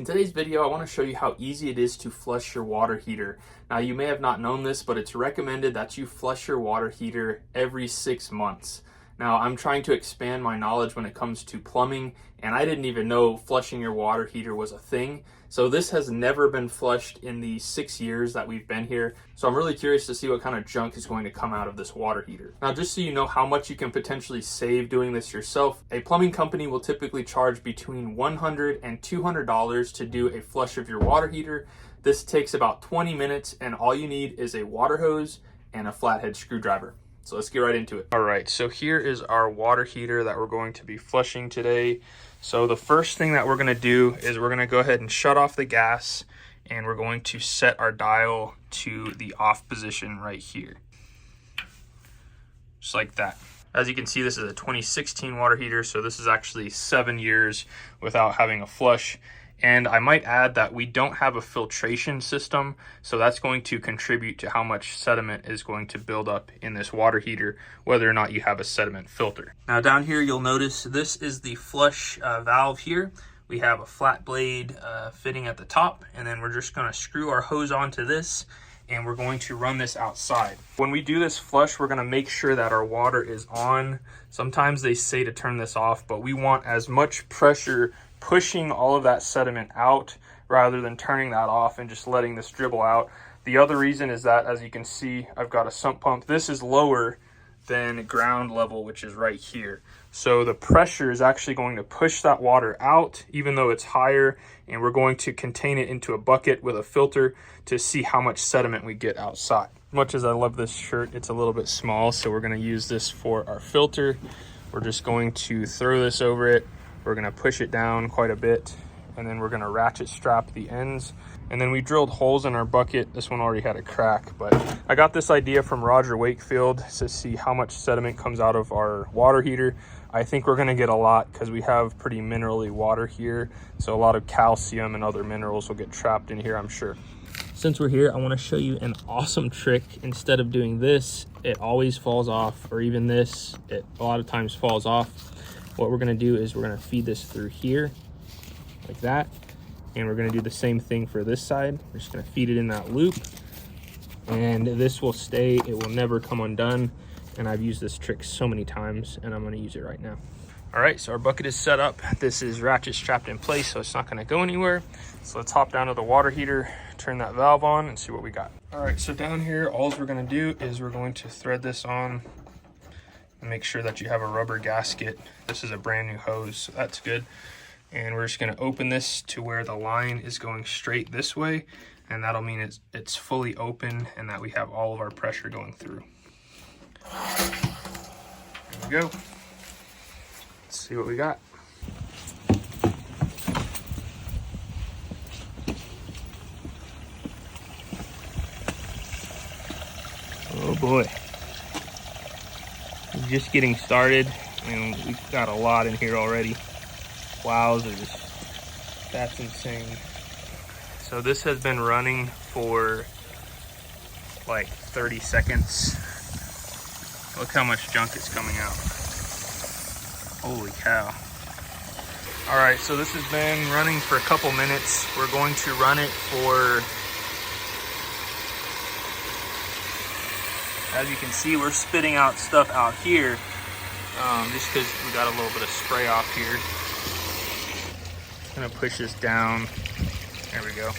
In today's video, I want to show you how easy it is to flush your water heater. Now, you may have not known this, but it's recommended that you flush your water heater every 6 months. Now, I'm trying to expand my knowledge when it comes to plumbing, and I didn't even know flushing your water heater was a thing. So this has never been flushed in the 6 years that we've been here. So I'm really curious to see what kind of junk is going to come out of this water heater. Now, just so you know how much you can potentially save doing this yourself, a plumbing company will typically charge between $100 and $200 to do a flush of your water heater. This takes about 20 minutes, and all you need is a water hose and a flathead screwdriver. So let's get right into it. All right, so here is our water heater that we're going to be flushing today. So the first thing that we're gonna do is we're gonna go ahead and shut off the gas, and we're going to set our dial to the off position right here. Just like that. As you can see, this is a 2016 water heater, so this is actually 7 years without having a flush. And I might add that we don't have a filtration system, so that's going to contribute to how much sediment is going to build up in this water heater, whether or not you have a sediment filter. Now down here, you'll notice this is the flush valve here. We have a flat blade fitting at the top, and then we're just gonna screw our hose onto this, and we're going to run this outside. When we do this flush, we're gonna make sure that our water is on. Sometimes they say to turn this off, but we want as much pressure pushing all of that sediment out rather than turning that off and just letting this dribble out. The other reason is that, as you can see, I've got a sump pump. This is lower than ground level, which is right here. So the pressure is actually going to push that water out, even though it's higher, and we're going to contain it into a bucket with a filter to see how much sediment we get outside. Much as I love this shirt, it's a little bit small, so we're gonna use this for our filter. We're just going to throw this over it. We're gonna push it down quite a bit, and then we're gonna ratchet strap the ends. And then we drilled holes in our bucket. This one already had a crack, but I got this idea from Roger Wakefield to see how much sediment comes out of our water heater. I think we're gonna get a lot because we have pretty minerally water here. So a lot of calcium and other minerals will get trapped in here, I'm sure. Since we're here, I wanna show you an awesome trick. Instead of doing this, it always falls off, or even this, it a lot of times falls off. What we're gonna do is we're gonna feed this through here, like that. And we're gonna do the same thing for this side. We're just gonna feed it in that loop. And this will stay, it will never come undone. And I've used this trick so many times, and I'm gonna use it right now. All right, so our bucket is set up. This is ratchet strapped in place, so it's not gonna go anywhere. So let's hop down to the water heater, turn that valve on, and see what we got. All right, so down here, all we're gonna do is we're going to thread this on. Make sure that you have a rubber gasket. This is a brand new hose, so that's good. And we're just gonna open this to where the line is going straight this way, and that'll mean it's fully open and that we have all of our pressure going through. There we go. Let's see what we got. Oh boy. Just getting started, and we've got a lot in here already. Wowzers, that's insane. So this has been running for like 30 seconds. Look how much junk is coming out. Holy cow. All right, so this has been running for a couple minutes. We're going to run it for, as you can see, we're spitting out stuff out here just because we got a little bit of spray off here. I'm gonna push this down. There we go.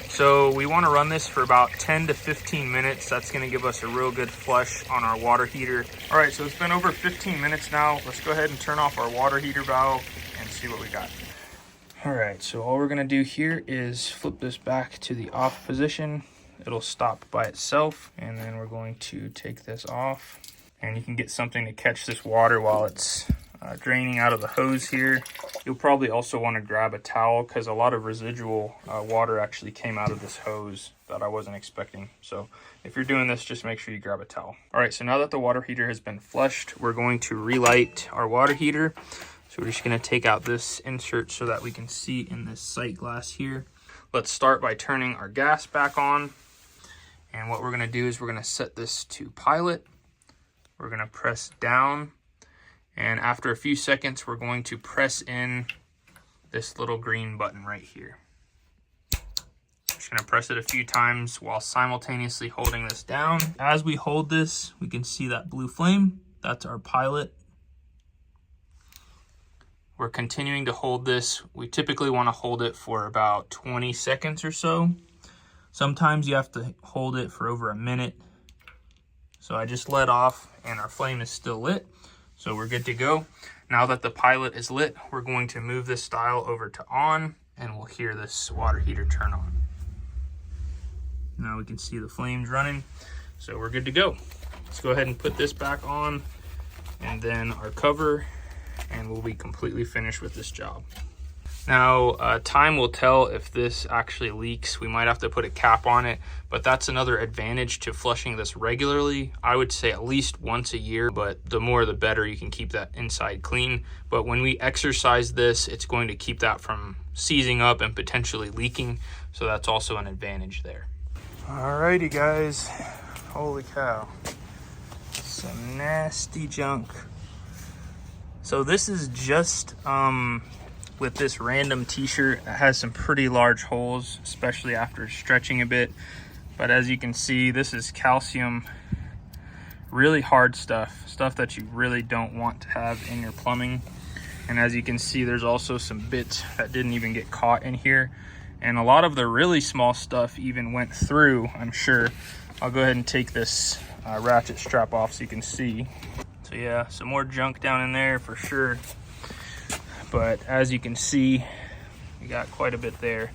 So we want to run this for about 10 to 15 minutes. That's gonna give us a real good flush on our water heater. All right, so it's been over 15 minutes now. Let's go ahead and turn off our water heater valve and see what we got. All right, so all we're gonna do here is flip this back to the off position. It'll stop by itself, and then we're going to take this off, and you can get something to catch this water while it's draining out of the hose here. You'll probably also want to grab a towel because a lot of residual water actually came out of this hose that I wasn't expecting. So if you're doing this, just make sure you grab a towel. All right, so now that the water heater has been flushed, we're going to relight our water heater. So we're just going to take out this insert so that we can see in this sight glass here. Let's start by turning our gas back on. And what we're gonna do is we're gonna set this to pilot. We're gonna press down, and after a few seconds, we're going to press in this little green button right here. Just gonna press it a few times while simultaneously holding this down. As we hold this, we can see that blue flame. That's our pilot. We're continuing to hold this. We typically want to hold it for about 20 seconds or so. Sometimes you have to hold it for over a minute. So I just let off and our flame is still lit. So we're good to go. Now that the pilot is lit, we're going to move this dial over to on and we'll hear this water heater turn on. Now we can see the flames running. So we're good to go. Let's go ahead and put this back on and then our cover, and we'll be completely finished with this job. Now, time will tell if this actually leaks. We might have to put a cap on it, but that's another advantage to flushing this regularly. I would say at least once a year, but the more the better. You can keep that inside clean. But when we exercise this, it's going to keep that from seizing up and potentially leaking. So that's also an advantage there. Alrighty guys, holy cow. Some nasty junk. So this is just with this random t-shirt. It has some pretty large holes, especially after stretching a bit. But as you can see, this is calcium, really hard stuff that you really don't want to have in your plumbing. And as you can see, there's also some bits that didn't even get caught in here. And a lot of the really small stuff even went through, I'm sure. I'll go ahead and take this ratchet strap off so you can see. So yeah, some more junk down in there for sure. But as you can see, we got quite a bit there.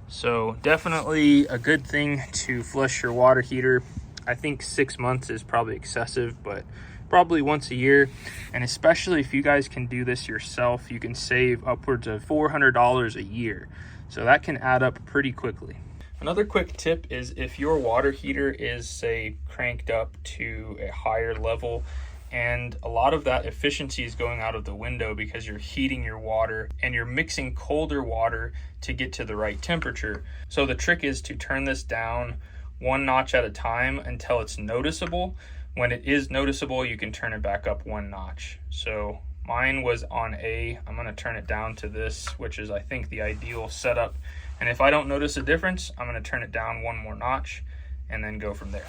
So definitely a good thing to flush your water heater. I think 6 months is probably excessive, but probably once a year. And especially if you guys can do this yourself, you can save upwards of $400 a year. So that can add up pretty quickly. Another quick tip is if your water heater is, say, cranked up to a higher level, and a lot of that efficiency is going out of the window because you're heating your water and you're mixing colder water to get to the right temperature. So the trick is to turn this down 1 notch at a time until it's noticeable. When it is noticeable, you can turn it back up 1 notch. So mine was on A. I'm going to turn it down to this, which is I think the ideal setup. And if I don't notice a difference, I'm going to turn it down 1 more notch and then go from there.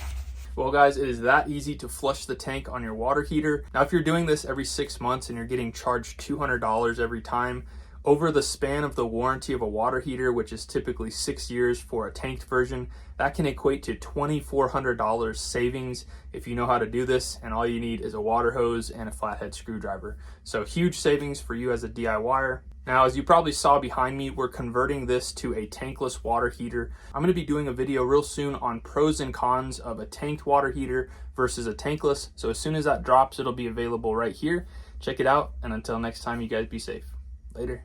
Well guys, it is that easy to flush the tank on your water heater. Now if you're doing this every 6 months and you're getting charged $200 every time, over the span of the warranty of a water heater, which is typically 6 years for a tanked version, that can equate to $2,400 savings if you know how to do this, and all you need is a water hose and a flathead screwdriver. So huge savings for you as a DIYer. Now, as you probably saw behind me, we're converting this to a tankless water heater. I'm going to be doing a video real soon on pros and cons of a tanked water heater versus a tankless. So as soon as that drops, it'll be available right here. Check it out, and until next time, you guys be safe. Later.